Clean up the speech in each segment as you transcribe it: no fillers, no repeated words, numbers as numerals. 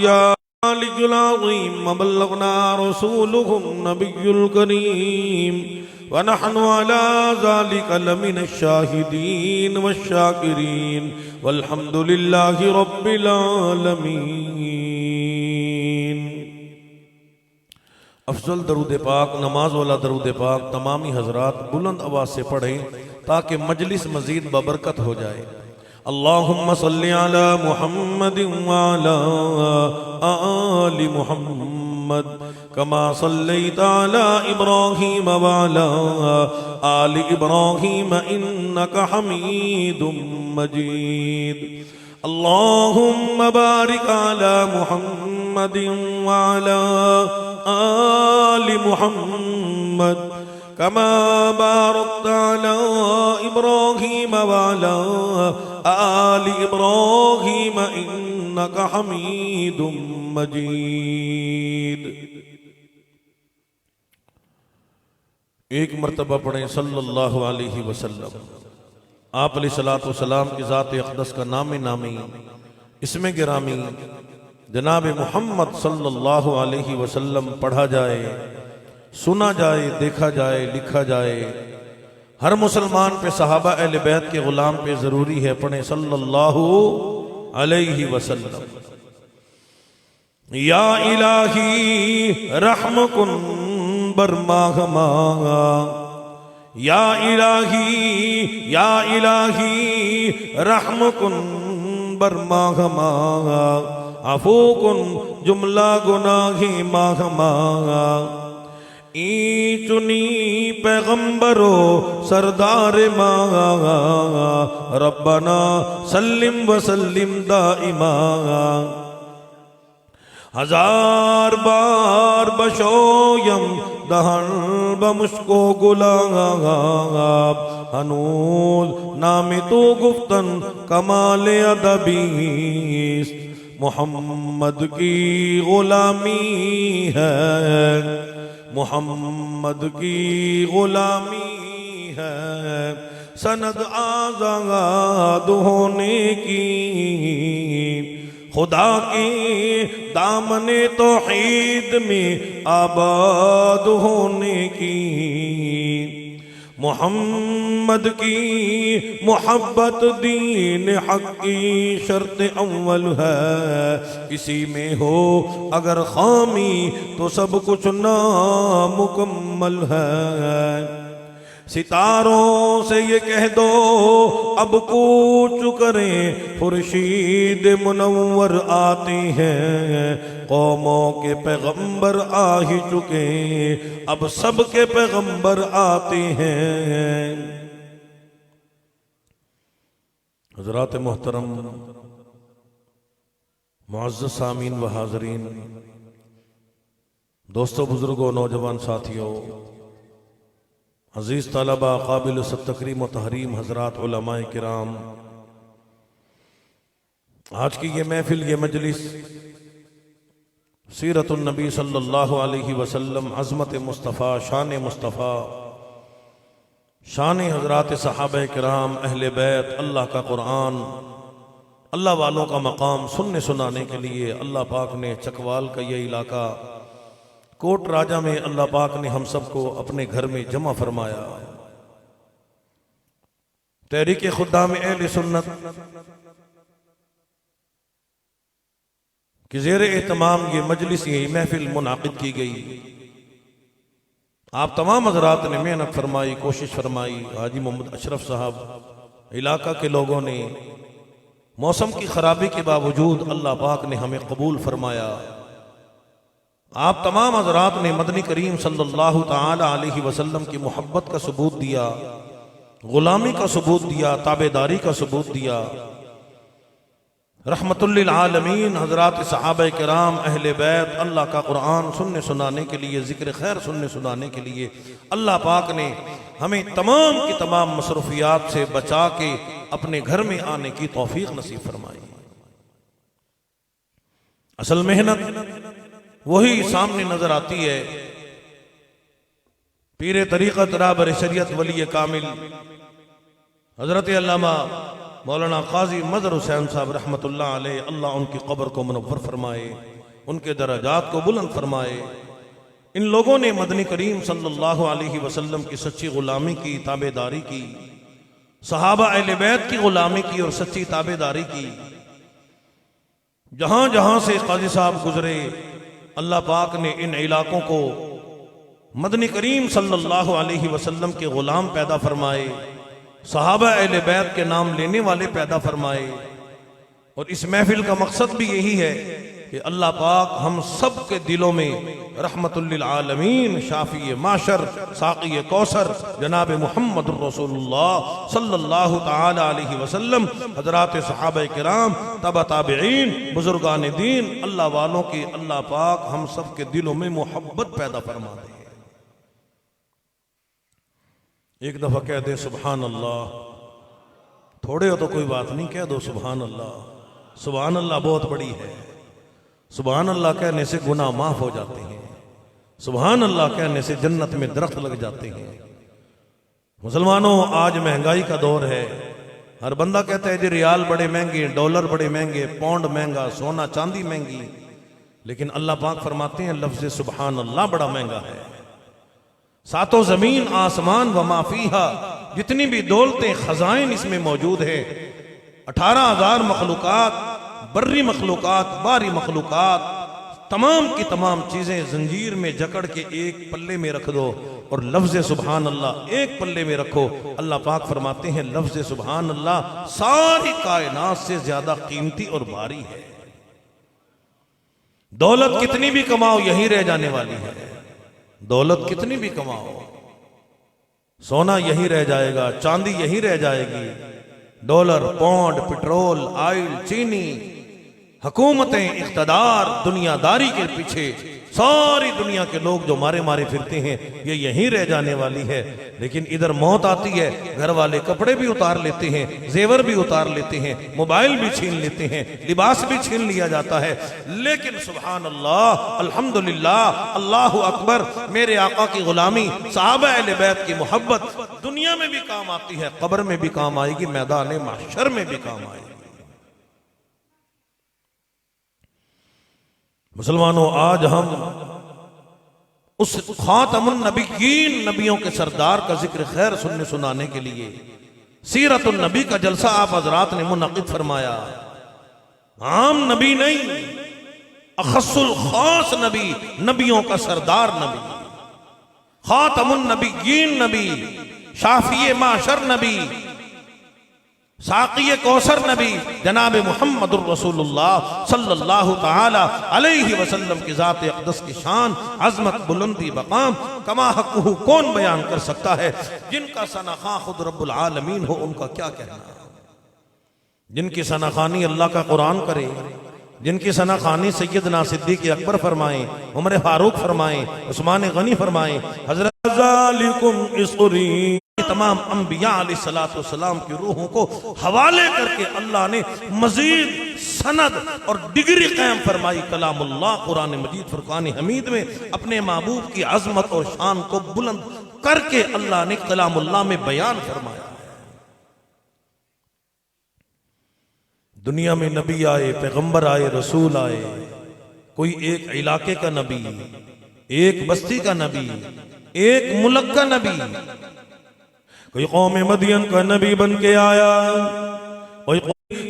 या मालिकुल अज़ीम मबल्लगना रसूलुहुन नबियुल करीम व नहनु अला ज़ालिका लमिनश शाहिदीन वश्शाकिरीन वल्हम्दुलिल्लाहि रब्बिल आलमीन। अफजल दरूद पाक, नमाज वाला दरूद पाक तमामी हजरात बुलंद आवाज से पढ़ें ताकि मजलिस मजीद बबरकत हो जाए। अल्लाहुम्मा सल्ली अला मुहम्मद व अला आलि मुहम्मद कमा सल्लैता अला इब्राहीम व अला आलि इब्राहीम इन्नका हमीदुम मजीद। अल्लाहुम्मा बारिक अला मुहम्मद व अला आलि मुहम्मद कमा बारकता अला इब्राहीम व अला आलि इब्राहीम इन्नका हमीदुम मजीद। एक मरतबा पढ़ें सल्लल्लाहु अलैहि वसल्लम। आप अलैहिस्सलातु वस्सलाम की ज़ात अक़दस का नाम नामी इसमें गिरामी जनाब मोहम्मद सल्लल्लाहु अलैहि वसल्लम पढ़ा जाए, सुना जाए, देखा जाए, लिखा जाए। हर मुसलमान पे सहाबा अहले बैत के गुलाम पे जरूरी है पढ़े सल्लल्लाहु अलैहि वसल्लम। या इलाही रहमकुन बरमाहमा, या इलाही रहमकुन बरमाहमा अफूकुन जुमला गुनाही माहमा। ई चुनी पैगंबरो सरदार माँ रब्बना सल्लिम व सल्लिम दाइमा। हजार बार बशोयम दहन बमुश्को गुलाब हनूज नाम तो गुफ्तन कमाल अदबीस। मोहम्मद की गुलामी है, मोहम्मद की गुलामी है सनद आज़ाद होने की। खुदा के दामने तौहीद में आबाद होने की। मोहम्मद की मोहब्बत दीन हक की शर्त अव्वल है। इसी में हो अगर खामी तो सब कुछ नामुकम्मल है। सितारों से ये कह दो अब कूच करें, खुर्शीद मुनव्वर आते हैं। कौमों के पैगंबर आ ही चुके, अब सबके पैगंबर आते हैं। हज़रात मोहतरम, मुअज़्ज़ज़ सामीन व हाज़रीन, दोस्तों, बुजुर्गों, नौजवान साथियों, अजीज तलबा, काबिल तकरीम व तहरीम हजरात, उलमाए किराम, आज की ये महफिल, ये मजलिस सीरतुन नबी सल्लल्लाहु अलैहि वसल्लम, अज़मत मुस्तफ़ा, शान मुस्तफ़ा, शान हजरात सहाबा किराम, अहले बैत, अल्लाह का कुरान, अल्लाह वालों का मकाम सुनने सुनाने के लिए अल्लाह पाक ने चकवाल का ये इलाका कोट राजा में अल्लाह पाक ने हम सबको अपने घर में जमा फरमाया। तहरीक खुद्दाम अहले सुन्नत कि ज़ेर एहतमाम ये मजलिस, ये महफिल मुनाकिद की गई। आप तमाम हज़रात ने मेहनत फरमाई, कोशिश फरमाई। हाजी मोहम्मद अशरफ साहब, इलाका के लोगों ने मौसम की खराबी के बावजूद अल्लाह पाक ने हमें कबूल फरमाया। आप तमाम हज़रात ने मदनी करीम सल्लल्लाहु ताला अलैहि वसल्लम की मोहब्बत का सबूत दिया, गुलामी का सबूत दिया, ताबेदारी का सबूत दिया। रहमतुल लिल आलमीन हज़रात सहाबा किराम, अहले बैत, अल्लाह का कुरान सुनने सुनाने के लिए, ज़िक्र खैर सुनने सुनाने के लिए अल्लाह पाक ने हमें तमाम की तमाम मसरूफियात से बचा के अपने घर में आने की तौफीक नसीब फरमाई। असल मेहनत वही सामने नजर आती है। पीरे तरीक़त राहबर शरीयत वली कामिल हजरत अल्लामा मौलाना काजी मदर हुसैन साहब रहमतुल्लाह अलैह, अल्लाह उनकी कब्र को मुनव्वर फरमाए। उनके दर्जात को बुलंद फरमाए। इन लोगों ने मदनी करीम सल्लल्लाहु अलैहि वसल्लम की सच्ची गुलामी की, ताबेदारी की, सहाबा अहले बैत की गुलामी की और सच्ची ताबेदारी की। जहां जहां से काजी साहब गुजरे, अल्लाह पाक ने इन इलाकों को मदनी करीम सल्लल्लाहु अलैहि वसल्लम के गुलाम पैदा फरमाए, सहाबा अहले बैत के नाम लेने वाले पैदा फरमाए। और इस महफिल का मकसद भी यही है कि अल्लाह पाक हम सब के दिलों में रहमतुल लिल आलमीन, शाफी माशर, साक़ी कौसर जनाब मुहम्मदुर रसूलुल्लाह सल्लल्लाहु ताला अलैहि वसल्लम, हजरात सहाबा किराम, तबा ताबिईन, बुजुर्गान दीन, अल्लाह वालों की अल्लाह पाक हम सब के दिलों में मोहब्बत पैदा फरमा दे। एक दफा कह दे सुभान अल्लाह। थोड़े हो तो कोई बात नहीं, कह दो सुभान अल्लाह। सुभान अल्लाह बहुत बड़ी है। सुभान अल्लाह कहने से गुनाह माफ हो जाते हैं। सुभान अल्लाह कहने से जन्नत में दरख्त लग जाते हैं। मुसलमानों, आज महंगाई का दौर है। हर बंदा कहता है जी रियाल बड़े महंगे, डॉलर बड़े महंगे, पौंड महंगा, सोना चांदी महंगी। लेकिन अल्लाह पाक फरमाते हैं लफ्ज़ सुभान अल्लाह बड़ा महंगा है। सातों जमीन आसमान व माफीहा, जितनी भी दौलतें खजाइन इसमें मौजूद है, 18,000 मखलूकात, बर्री मखलूकात, बारी मखलूकात, तमाम की तमाम चीजें जंजीर में जकड़ के एक पल्ले में रख दो और लफ्ज सुभान अल्लाह एक पल्ले में रखो। अल्लाह पाक फरमाते हैं लफ्ज सुभान अल्लाह सारी कायनात से ज्यादा कीमती और भारी है। दौलत कितनी भी कमाओ यही रह जाने वाली है। दौलत कितनी भी कमाओ, सोना यही रह जाएगा, चांदी यही रह जाएगी। डॉलर, पौंड, पेट्रोल, ऑयल, चीनी, हुकूमतें, इख्तदार, दुनियादारी के पीछे सारी दुनिया के लोग जो मारे मारे फिरते हैं, ये यहीं रह जाने वाली है। लेकिन इधर मौत आती है, घर वाले कपड़े भी उतार लेते हैं, जेवर भी उतार लेते हैं, मोबाइल भी छीन लेते हैं, लिबास भी छीन लिया जाता है। लेकिन सुभान अल्लाह, अल्हम्दुलिल्लाह, अल्लाहु अकबर, मेरे आका की गुलामी, सहाबा अहले बैत की मोहब्बत दुनिया में भी काम आती है, कब्र में भी काम आएगी, मैदान महशर में भी काम आएगी। मुसलमानों, आज हम उस खातमुन नबीयीन, नबियों के सरदार का जिक्र खैर सुनने सुनाने के लिए सीरतुन नबी का जलसा आप हजरात ने मुनक़िद फरमाया। आम नबी नहीं, अखस्सुल खास नबी, नबियों का सरदार नबी, खातमुन नबीयीन नबी, शाफी माशर नबी, साक़ी कौसर नबी जनाब मुहम्मदुर रसूलुल्लाह सल्लल्लाहु ताला अलैहि वसल्लम की ज़ात अक़दस की शान, अज़मत, बुलंदी, मक़ाम, कमा हक़्क़ुहु कौन बयान कर सकता है। जिनका सनाख़ा खुद रब्बुल आलमीन हो, उनका क्या कहना। जिनकी सनाख़ानी अल्लाह का कुरान करे, जिनकी सनाख़ानी सैयदना सिद्दीक़ अकबर फरमाएं, उमर फारूक फरमाएं, उस्मान गनी फरमाएं, हज़रत ज़ालिकुम इसरी, तमाम अंबिया अलैहिस्सलाम की रूहों को हवाले करके अल्लाह ने मजीद सनद और डिग्री कायम फरमाई। कलामुल्लाह कुरान मजीद फुरकान हमीद में अपने महबूब की अजमत और शान को बुलंद करके अल्लाह ने कलामुल्लाह में बयान फरमाया। दुनिया में नबी आए, पैगंबर आए, रसूल आए, कोई एक इलाके का नबी, एक बस्ती का नबी, एक मुल्क का नबी, कोई कौम मदियन का नबी बन के आया, कोई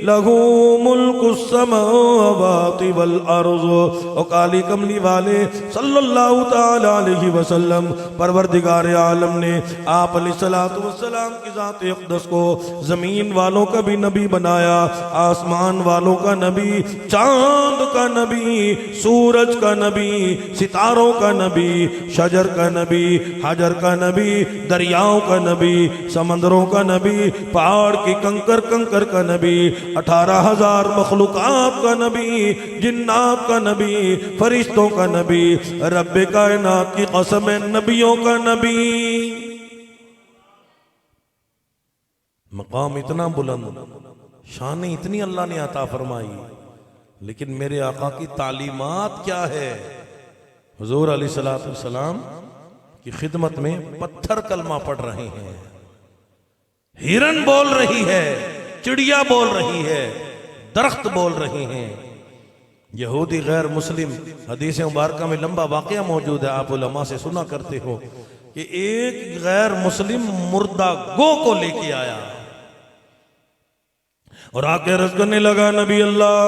लहू मुल्कुस समावाति वल अर्ज़, और काली कमली वाले सल्लल्लाहु ताला अलैहि वसल्लम परवरदिगार आलम ने आप अलैहिस्सलातु वस्सलाम की ज़ात अक़दस को जमीन वालों का भी नबी बनाया, आसमान वालों का नबी, चांद का नबी, सूरज का नबी, सितारों का नबी, शजर का नबी, हजर का नबी, दरियाओं का नबी, समंदरों का नबी, पहाड़ की कंकर कंकर का नबी, 18,000 मखलूकात का नबी, जिन्नात का नबी, फरिश्तों का नबी, रब्बे कायनात की कसम है, नबियों का नबी। मकाम इतना बुलंद, शान इतनी अल्लाह ने अता फरमाई, लेकिन मेरे आका की तालीमात क्या है। हुजूर अलैहिस्सलातु वस्सलाम की खिदमत में पत्थर कलमा पढ़ रहे हैं, हिरन बोल रही है, चिड़िया बोल रही है, दरख्त बोल रहे हैं, यहूदी गैर मुस्लिम, हदीस मुबारक में लंबा वाक़या मौजूद है, आप उलमा से सुना करते हो कि एक गैर मुस्लिम मुर्दा गो को लेके आया और आके अर्ज करने लगा, नबी अल्लाह,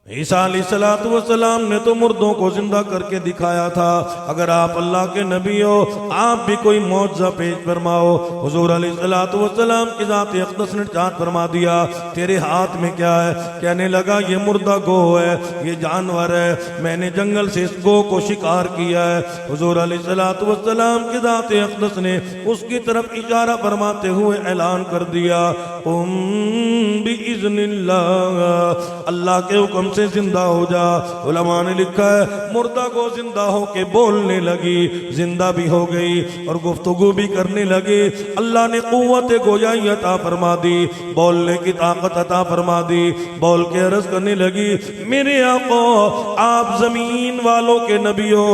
ईसा अलैहिस्सलाम ने तो मुर्दों को जिंदा करके दिखाया था, अगर आप अल्लाह के नबी हो आप भी कोई मौजज़ा पेश फरमाओ। हुजूर अलैहिस्सलाम की ज़ात अक़दस ने इरशाद फरमा दिया, तेरे हाथ में क्या है? कहने लगा, ये मुर्दा गो है, ये जानवर है, मैंने जंगल से इस गो को शिकार किया है। हुजूर अलैहिस्सलाम की ज़ात अक़दस ने उसकी तरफ इशारा फरमाते हुए ऐलान कर दिया, बिइज़्निल्लाह, अल्लाह के हुक्म से जिंदा हो जा। उलमा ने लिखा है मुर्दा को जिंदा हो के बोलने लगी, जिंदा भी हो गई और गुफ्तगू भी करने लगी। अल्लाह ने कुव्वत गोयाई अता फरमा दी, बोलने की ताकत अता फरमा दी। बोल के अर्ज करने लगी, मेरे आका, आप जमीन वालों के नबी हो,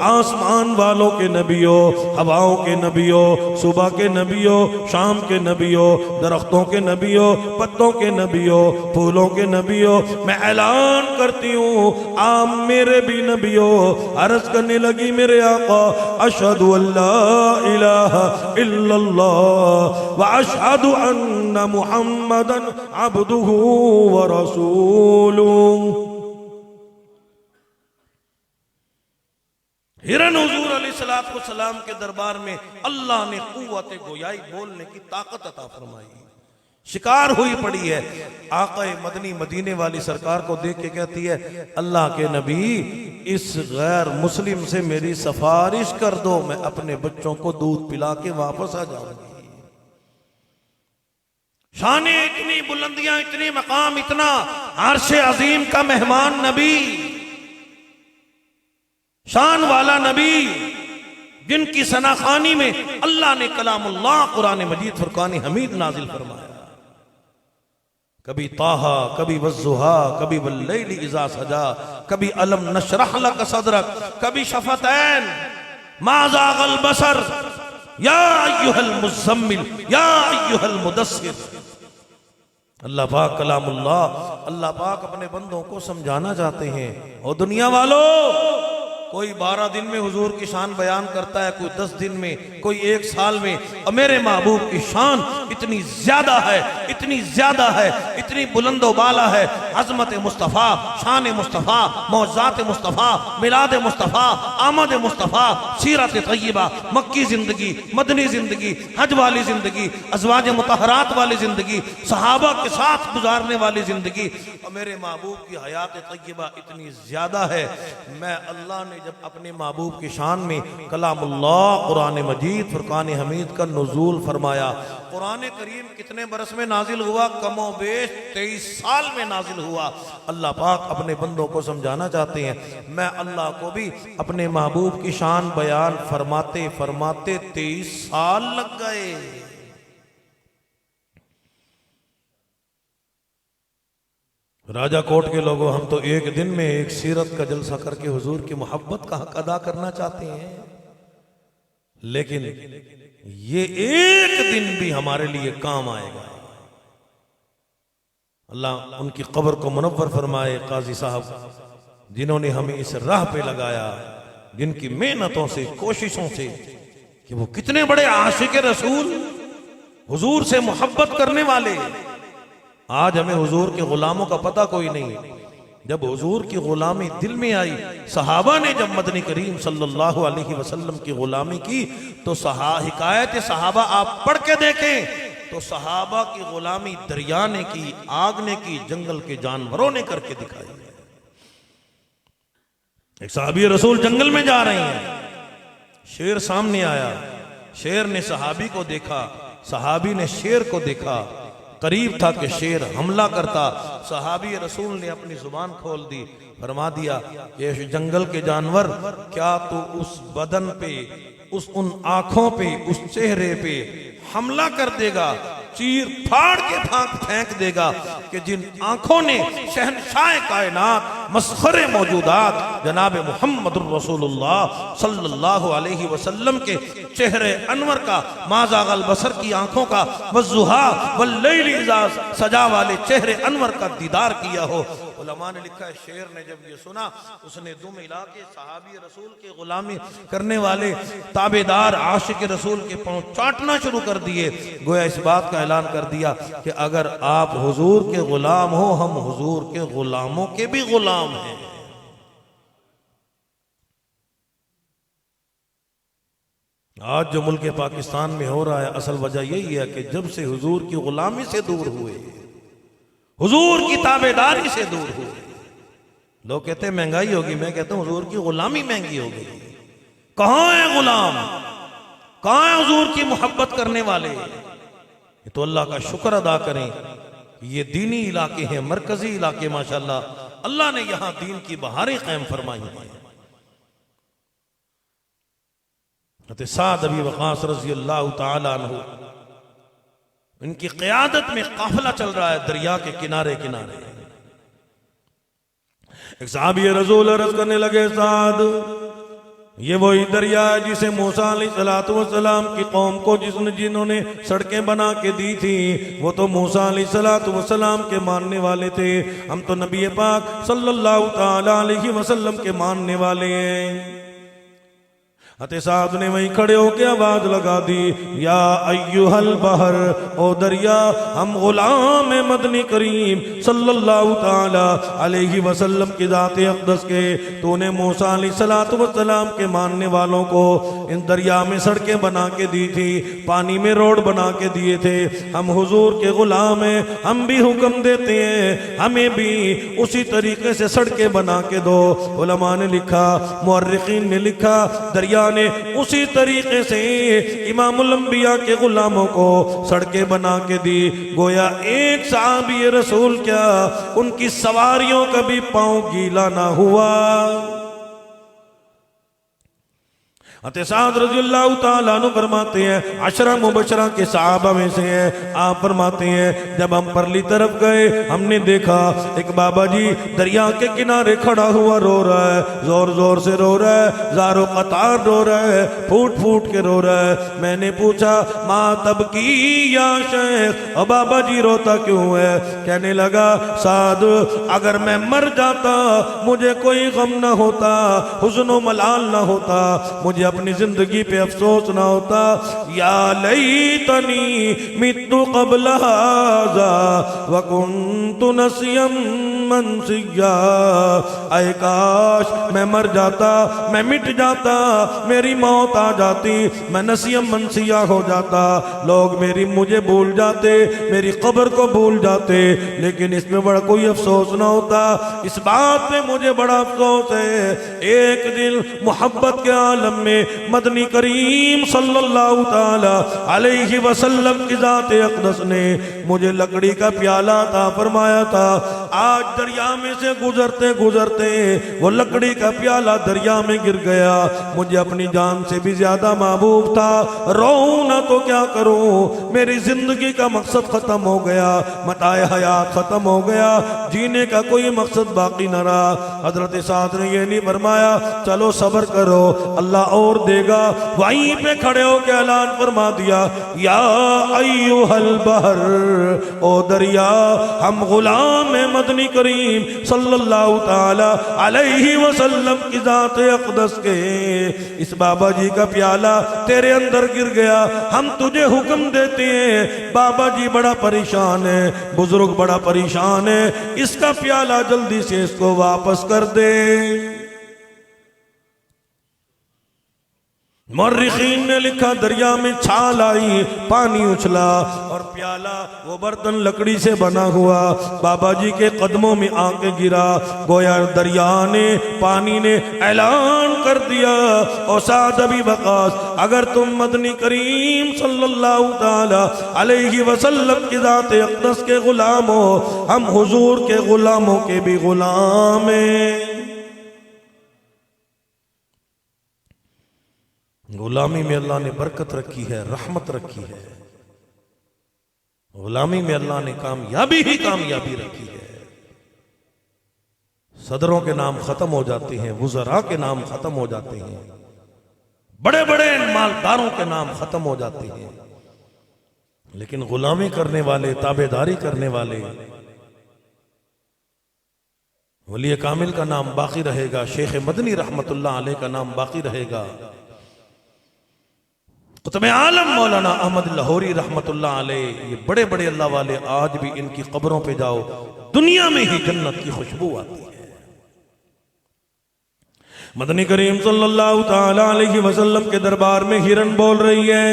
आसमान वालों के नबी हो, हवाओं के नबी हो, सुबह के नबी हो, शाम के नबी हो, दरख्तों के नबी हो, पत्तों के नबी हो, फूलों के नबी हो। मैं ऐलान करती हूँ आप मेरे भी नबी हो। अर्ज करने लगी, मेरे आका, अशहदु अल्ला इलाहा इल्लल्लाह व अशहदु अन्ना मुहम्मदन अब्दुहु व रसूलुहु। हिरन हुजूर अलैहिस्सलाम के दरबार में अल्लाह ने कुव्वत गोयाई, बोलने की ताकत अता फरमाई। शिकार हुई पड़ी है। आका मदनी मदीने वाली सरकार को देख के कहती है, अल्लाह के नबी, इस गैर मुस्लिम से मेरी सिफारिश कर दो, मैं अपने बच्चों को दूध पिला के वापस आ जाऊंगी। शाने इतनी बुलंदियां, इतनी मकाम, इतना अर्श अजीम का मेहमान नबी, शान वाला नबी, जिनकी सनाखानी में अल्लाह ने कलामुल्लाह कुरान मजीद फुरकान हमीद नाजिल फरमाया। कभी ताहा, कभी वज़्ज़ुहा, कभी वल्लैलि इज़ा सजा, कभी अलम नशरह लक सदरक, कभी शफ़तैन, मा ज़ाग़ल बसर, या अय्युहल मुज़्ज़म्मिल, या अय्युहल मुदस्सिर। अल्लाह पाक कलामुल्लाह, अल्लाह पाक अपने बंदों को समझाना चाहते हैं। और दुनिया वालों, कोई 12 दिन में हुजूर की शान बयान करता है, कोई 10 दिन में, कोई 1 साल में, और मेरे महबूब की शान इतनी ज्यादा है, इतनी ज्यादा है, इतनी बुलंदो बाला है। अजमत मुस्तफ़ा, शान मुस्तफ़ा, मौज़ात मुस्तफ़ा, मिलाद मुस्तफ़ा, आमद मुस्तफ़ा, सीरत तय्यबा, मक्की जिंदगी, मदनी जिंदगी, हज वाली जिंदगी, अज़वाज मुतहरात वाली जिंदगी, सहाबा के साथ गुजारने वाली जिंदगी, और मेरे महबूब की हयात तय्यबा इतनी ज्यादा है। मैं अल्लाह ने जब अपने महबूब की शान में कलामुल्लाह कुरान मजीद फुरकान हमीद का नुज़ूल फरमाया। कुरान करीम कितने बरस में नाजिल हुआ? कमो बेश 23 साल में नाजिल हुआ। अल्लाह पाक अपने बंदों को समझाना चाहते हैं। मैं अल्लाह को भी अपने महबूब की शान बयान फरमाते फरमाते 23 साल लग गए। राजा कोट के लोगों, हम तो एक दिन में एक सीरत का जलसा करके हुजूर की मोहब्बत का हक अदा करना चाहते हैं, लेकिन ये एक दिन भी हमारे लिए काम आएगा। अल्लाह उनकी कब्र को मुनव्वर फरमाए। काजी साहब, जिन्होंने हमें इस राह पे लगाया, जिनकी मेहनतों से, कोशिशों से, कि वो कितने बड़े आशिक रसूल, हुजूर से मोहब्बत करने वाले। आज हमें हुजूर के गुलामों का पता कोई नहीं। जब हुजूर की गुलामी दिल में आई, सहाबा ने जब मदनी करीम सल्लल्लाहु अलैहि वसल्लम की गुलामी की, तो हिकायत सहाबा आप पढ़ के देखें तो सहाबा की गुलामी दरिया ने की, आग ने की, जंगल के जानवरों ने करके दिखाई। एक सहाबी रसूल जंगल में जा रहे हैं, शेर सामने आया, शेर ने सहाबी को देखा, सहाबी ने शेर को देखा, करीब था कि शेर हमला करता। सहाबी रसूल ने अपनी जुबान खोल दी, फरमा दिया, ये जंगल के जानवर, क्या तू उस बदन पे, उन आंखों पे, उस चेहरे पे हमला कर देगा, चीर फाड़ के फेंक देगा कि जिन आंखों ने शहनशाह कायनात, मस्खरे मौजूदात जनाब मुहम्मदुर रसूलुल्लाह सल्लल्लाहु अलैहि वसल्लम के चेहरे अनवर का, माज़ागल बसर की आंखों का, वज़्ज़ुहा वल्लैलि इज़ा सजा वाले चेहरे अनवर का दीदार किया हो। उलमा ने लिखा है शेर ने जब ये सुना उसने दुम हिला के सहाबी रसूल के गुलामी करने वाले ताबेदार आशिक रसूल के पांव चाटना शुरू कर दिए। गोया इस बात का ऐलान कर दिया कि अगर आप हुजूर के गुलाम हो, हम हुजूर के गुलामों के भी गुलाम हैं। आज जो मुल्क पाकिस्तान में हो रहा है, असल वजह यही है कि जब से हुजूर की गुलामी से दूर हुए, हुजूर की ताबेदारी से दूर हुए। लोग कहते हैं महंगाई होगी, मैं कहता हूं हुजूर की गुलामी महंगी हो गई। कहां है गुलाम, कहां है हुजूर की मोहब्बत करने वाले? ये तो अल्लाह का शुक्र अदा करें, ये दीनी इलाके हैं, मरकजी इलाके, माशाल्लाह अल्लाह ने यहां दीन की बहारें कायम फरमाई हैं। साद अबी वक़ास रज़ी अल्लाह तआला अन्हु, इनकी क़यादत में काफिला चल रहा है दरिया के किनारे किनारे। एक सहाबी रसूल अर्ज़ करने लगे, साद ये वही दरिया है जिसे मूसा अलैहिस्सलातु वस्सलाम की कौम को जिन्होंने सड़कें बना के दी थी, वो तो मूसा अलैहिस्सलातु वस्सलाम के मानने वाले थे। हम तो नबी पाक सल्लल्लाहु तआला अलैहि वसल्लम के मानने वाले हैं। साद ने वहीं खड़े होकर आवाज लगा दी, या अय्युहल बहर, ओ दरिया, हम गुलाम मदनी करीम सल्लल्लाहु ताला अलैहि वसल्लम की जाते अक़दस के, तूने मूसा अलैहिस्सलातु वस्सलाम के मानने वालों को इन दरिया में सड़कें बना के दी थी, पानी में रोड बना के दिए थे। हम हुजूर के गुलाम हैं, हम भी हुक्म देते हैं हमें भी उसी तरीके से सड़कें बना के दो। उलमा ने लिखा, मुअर्रिखीन ने लिखा, दरिया ने उसी तरीके से इमामुल अंबिया के गुलामों को सड़कें बना के दी। गोया एक सहाबी रसूल क्या, उनकी सवारियों का भी पांव गीला ना हुआ। साद रज़ियल्लाहु ताला अन्हु फरमाते हैं, अशरा मुबशरा के सहाबा में से हैं। आप फरमाते हैं जब हम परली तरफ गए, हमने देखा एक बाबा जी दरिया के किनारे खड़ा हुआ रो रहा है, जोर जोर से रो रहा है, ज़ारो कतार रो रहा है, फूट फूट के रो रहा है। मैंने पूछा, माँ तब की या शेख, और बाबा जी रोता क्यों है? कहने लगा, साद अगर मैं मर जाता मुझे कोई गम ना होता, हुज़्न व मलाल ना होता, मुझे अपनी जिंदगी पे अफसोस ना होता। या लैतनी मित्तु क़ब्ल हाज़ा व कुन्तु नसियम मनसिया, ऐ काश मैं मर जाता, मैं मिट जाता, मेरी मौत आ जाती, मैं नसियम मनसिया हो जाता, लोग मुझे भूल जाते, मेरी कब्र को भूल जाते, लेकिन इसमें बड़ा कोई अफसोस ना होता। इस बात पे मुझे बड़ा अफसोस है, एक दिन मोहब्बत के आलम में मदनी करीम सल्लल्लाहु ताला अलैहि वसल्लम की ज़ात अक़दस ने मुझे लकड़ी का प्याला अता फरमाया था। आज दरिया में से गुजरते गुजरते वो लकड़ी का प्याला दरिया में गिर गया, मुझे अपनी जान से भी ज्यादा महबूब था। रोऊं ना तो क्या करूं, मेरी जिंदगी का मकसद खत्म हो गया, मताए हयात खत्म हो गया, जीने का कोई मकसद बाकी न रहा। हजरत साद ने ये नहीं फरमाया चलो सब्र करो अल्लाह और देगा, वहीं पे खड़े होकर ऐलान फरमा दिया, या अय्युहल बहर, ओ दरिया, हम गुलाम मदनी करीम सल्लल्लाहु ताला अलैहि वसल्लम की ज़ात अक़दस के इस बाबा जी का प्याला तेरे अंदर गिर गया, हम तुझे हुक्म देते हैं, बाबा जी बड़ा परेशान है, बुजुर्ग बड़ा परेशान है, इसका प्याला जल्दी से इसको वापस कर दे। मुअर्रिखीन ने लिखा, दरिया में छाल आई, पानी उछला और प्याला वो बर्तन लकड़ी से बना हुआ बाबा जी के कदमों में आके गिरा। गोया दरिया ने, पानी ने ऐलान कर दिया, ओ साद अबी वक़ास, अगर तुम मदनी करीम सल्लल्लाहु ताला अलैहि वसल्लम की ज़ात अक़दस के गुलाम हो, हम हुजूर के गुलामों के भी गुलाम हैं। गुलामी में अल्लाह ने बरकत रखी है, रहमत रखी है, गुलामी में अल्लाह ने कामयाबी ही कामयाबी रखी है। सदरों के नाम खत्म हो जाते हैं, वुज़रा के नाम खत्म हो जाते हैं, बड़े बड़े मालदारों के नाम खत्म हो जाते हैं, लेकिन गुलामी करने वाले, ताबेदारी करने वाले, वली कामिल का नाम बाकी रहेगा, शेख मदनी रहमतुल्लाह अलैह का नाम बाकी रहेगा, कुतुब आलम मौलाना अहमद लाहौरी रहमतुल्लाह अलैह, ये बड़े बड़े अल्लाह वाले, आज भी इनकी कब्रों पे जाओ, दुनिया में ही जन्नत की खुशबू आती है। मदनी करीम सल्लल्लाहु ताला अलैहि वसल्लम के दरबार में हिरन बोल रही है,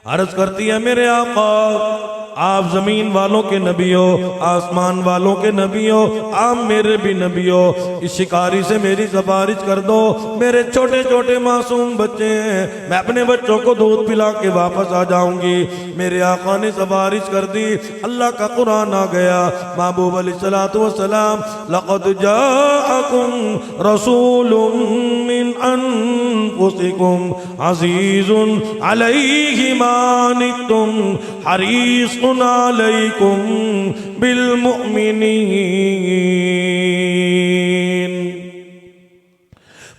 अर्ज करती है मेरे आका, आप जमीन वालों के नबी हो, आसमान वालों के नबी हो, आप मेरे भी नबी हो, इस शिकारी से मेरी सिफारिश कर दो, मेरे छोटे छोटे मासूम बच्चे हैं, मैं अपने बच्चों को दूध पिला के वापस आ जाऊंगी। मेरे आका ने सिफारिश कर दी, अल्लाह का कुरान आ गया, महबूब अलैहिस्सलातु वस्सलाम, लक़द जाअकुम रसूलुम मिन अनफुसिकुम अज़ीज़ुन अलैहि मा अनित्तुम हरीस अलैकुम बिल मुमिनीन।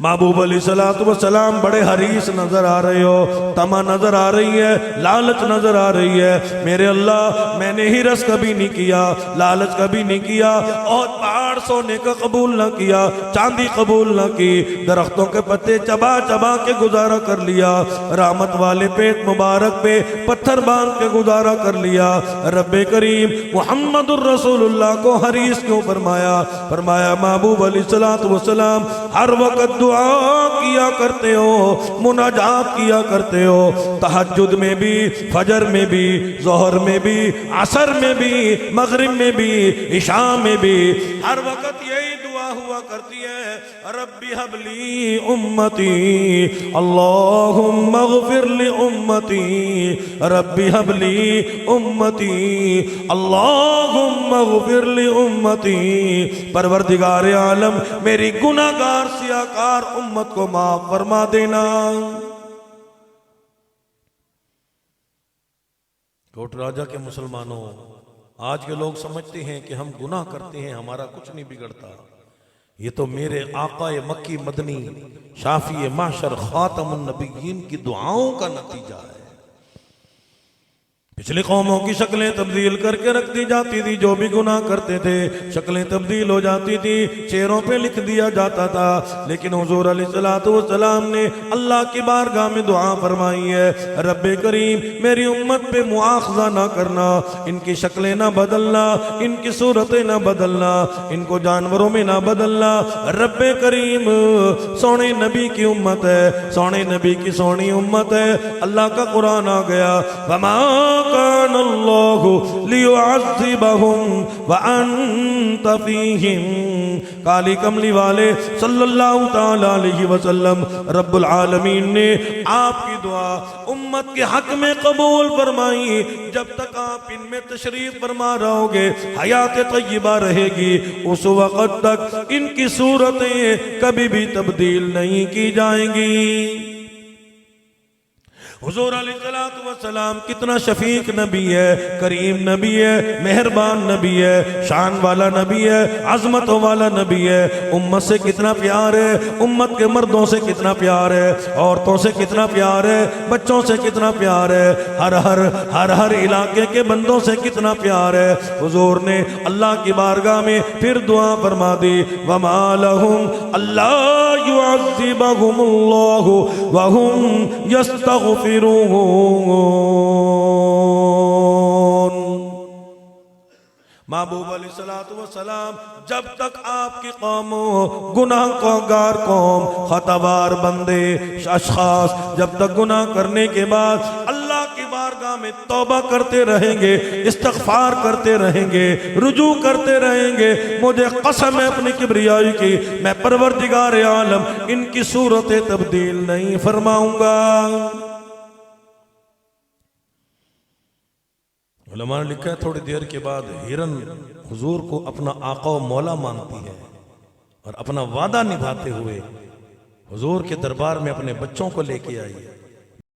महबूब अलैहिस्सलातु वस्सलाम बड़े हरीस नजर आ रहे हो, तमा नजर आ रही है, लालच नजर आ रही है। मेरे अल्लाह, मैंने हिरस कभी नहीं किया, लालच कभी नहीं किया, और पहाड़ सोने का कबूल ना किया, चांदी कबूल ना की, दरख्तों के पत्ते चबा चबा के गुजारा कर लिया, रहमत वाले पेट मुबारक पे पत्थर बांध के गुजारा कर लिया। रब्बे करीम मुहम्मदुर रसूलुल्लाह को हरीस क्यों फरमाया? फरमाया महबूब अलैहिस्सलातु वस्सलाम हर वक्त दुआ किया करते हो, मुनाजात किया करते हो, तहज्जुद में भी, फजर में भी, ज़ोहर में भी, असर में भी, मगरिब में भी, इशा में भी, हर वक्त यही दुआ हुआ करती है, रब्बी हबली उम्मती अल्लाहुम्मा अग़फिर लि उम्मती, रब्बी हबली उम्मती अल्लाहुम्मा अग़फिर लि उम्मती। परवरदिगार आलम, मेरी गुनाहगार सियाकार उम्मत को माफ फरमा देना। कोट राजा के मुसलमानों, आज के लोग समझते हैं कि हम गुनाह करते हैं, हमारा कुछ नहीं बिगड़ता। ये तो मेरे आकाए मक्की मदनी शाफी माशर खातमुन नबिय्यीन की दुआओं का नतीजा है। पिछली कौमों की शक्लें तब्दील करके रख दी जाती थी, जो भी गुनाह करते थे शक्लें तब्दील हो जाती थी, चेहरों पे लिख दिया जाता था। लेकिन हुजूर अलैहिस्सलातु वस्सलाम ने अल्लाह की बारगाह में दुआ फरमाई है, रब्बे करीम मेरी उम्मत पे मुआखज़ा ना करना, इनकी शक्लें ना बदलना, इनकी सूरतें ना बदलना, इनको जानवरों में ना बदलना। रब्बे करीम सोने नबी की उम्मत है, सोने नबी की सोनी उम्मत है। अल्लाह का कुरान आ गया, वमा कान अल्लाहु लियुअज़्ज़िबहुम व अंत फ़ीहिम। काली कमली वाले सल्लल्लाहु ताला अलैहि वसल्लम रब्बुल आलमीन ने आपकी दुआ उम्मत के हक में कबूल फरमाई। जब तक आप इनमें तशरीफ फरमा रहोगे, हयात तय्यबा रहेगी, उस वक़्त तक इनकी सूरतें कभी भी तब्दील नहीं की जाएंगी। हुजूर अलैहिस्सलातु वस्सलाम कितना शफीक नबी है, करीम नबी है, मेहरबान नबी है, शान वाला नबी है, अजमतों वाला नबी है। उम्मत से कितना प्यार है, उम्मत के मर्दों से कितना प्यार है, औरतों से कितना प्यार है, बच्चों से कितना प्यार है, हर इलाके के बंदों से कितना प्यार है। हुजूर ने अल्लाह की बारगाह में फिर दुआ फरमा दी, वमा लहुम अल्ला युअज़्ज़िबहुमुल्लाहु व हुम यस्तग़फिरून। महबूब अलैहिस्सलातु वस्सलाम, जब तक आपकी कौम, गुनाहगार कौम, खतावार बंदे अशखास जब तक गुनाह करने के बाद अल्लाह की बारगाह में तौबा करते रहेंगे, इस्तिग़फ़ार करते रहेंगे, रुजू करते रहेंगे, मुझे कसम है अपनी किब्रियाई की, मैं परवरदिगार आलम इनकी सूरतें तब्दील नहीं फरमाऊंगा। उलमा ने लिखा है, थोड़ी देर के बाद हिरन हुजूर को अपना आका व मौला मानती है और अपना वादा निभाते हुए हुजूर के दरबार में अपने बच्चों को लेके आई है।